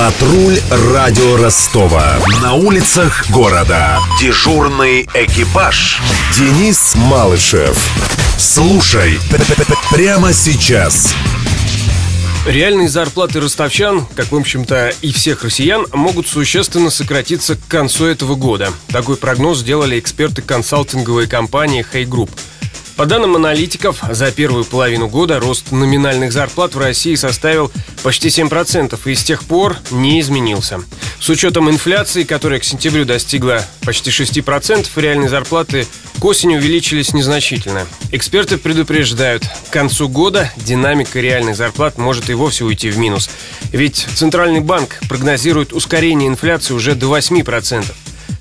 Патруль радио Ростова. На улицах города. Дежурный экипаж. Денис Малышев. Слушай прямо сейчас. Реальные зарплаты ростовчан, как в общем-то и всех россиян, могут существенно сократиться к концу этого года. Такой прогноз сделали эксперты консалтинговой компании Hey Group. По данным аналитиков, за первую половину года рост номинальных зарплат в России составил почти 7% и с тех пор не изменился. С учетом инфляции, которая к сентябрю достигла почти 6%, реальные зарплаты к осени увеличились незначительно. Эксперты предупреждают, к концу года динамика реальных зарплат может и вовсе уйти в минус. Ведь Центральный банк прогнозирует ускорение инфляции уже до 8%.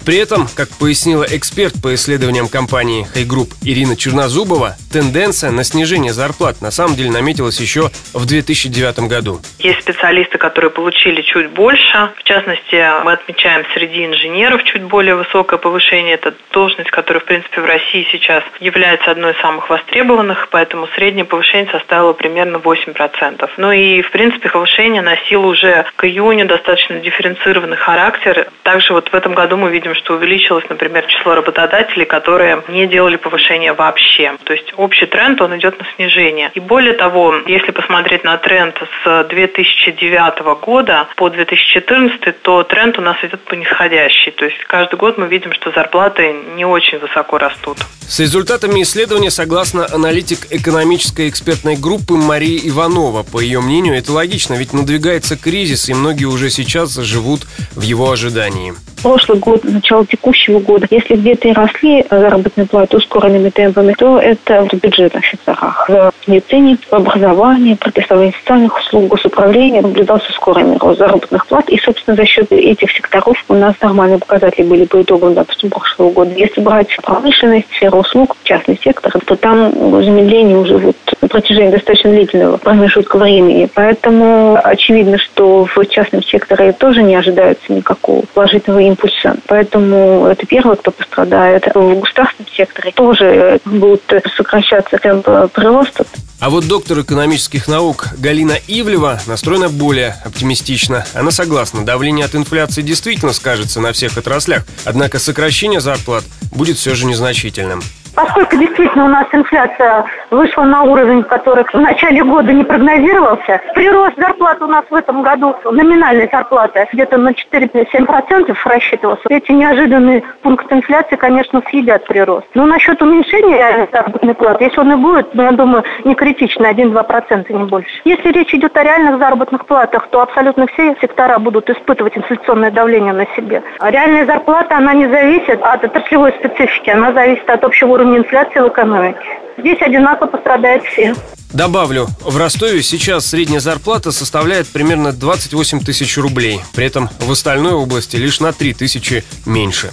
При этом, как пояснила эксперт по исследованиям компании Hey Group Ирина Чернозубова, тенденция на снижение зарплат на самом деле наметилась еще в 2009 году. Есть специалисты, которые получили чуть больше. В частности, мы отмечаем среди инженеров чуть более высокое повышение. Это должность, которая, в принципе, в России сейчас является одной из самых востребованных, поэтому среднее повышение составило примерно 8%. Ну и, в принципе, повышение носило уже к июню достаточно дифференцированный характер. Также вот в этом году мы видим, что увеличилось, например, число работодателей, которые не делали повышения вообще. То есть общий тренд, он идет на снижение. И более того, если посмотреть на тренд с 2009 года по 2014, то тренд у нас идет по нисходящей. То есть каждый год мы видим, что зарплаты не очень высоко растут. С результатами исследования согласна аналитик экономической экспертной группы Мария Иванова. По ее мнению, это логично, ведь надвигается кризис, и многие уже сейчас живут в его ожидании. Прошлый год, начало текущего года, если где-то и росли заработные платы ускоренными темпами, то это в бюджетных секторах. В медицине, в образовании, предоставлении социальных услуг, госуправлении наблюдался ускоренный рост заработных плат. И, собственно, за счет этих секторов у нас нормальные показатели были по итогам, допустим, прошлого года. Если брать промышленность, сферу услуг, частный сектор, то там замедление уже на протяжении достаточно длительного промежутка времени. Поэтому очевидно, что в частном секторе тоже не ожидается никакого положительного импульса. Поэтому это первое, кто пострадает. В государственном секторе тоже будут сокращаться темп прироста. А вот доктор экономических наук Галина Ивлева настроена более оптимистично. Она согласна, давление от инфляции действительно скажется на всех отраслях, однако сокращение зарплат будет все же незначительным. Поскольку действительно у нас инфляция вышла на уровень, который в начале года не прогнозировался, прирост зарплат у нас в этом году, номинальной зарплаты, где-то на 4-7% рассчитывался. Эти неожиданные пункты инфляции, конечно, съедят прирост. Но насчет уменьшения реальной заработной платы, если он и будет, я думаю, не критично, 1-2%, не больше. Если речь идет о реальных заработных платах, то абсолютно все сектора будут испытывать инфляционное давление на себе. А реальная зарплата, она не зависит от отраслевой специфики, она зависит от общего уровня инфляции в экономике. Здесь одинаково пострадают все. Добавлю, в Ростове сейчас средняя зарплата составляет примерно 28 тысяч рублей. При этом в остальной области лишь на 3 тысячи меньше.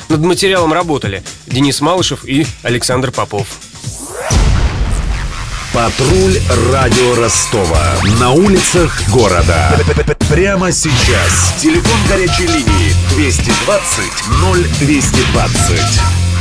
Над материалом работали Денис Малышев и Александр Попов. Патруль радио Ростова. На улицах города. Прямо сейчас. Телефон горячей линии 220 0220.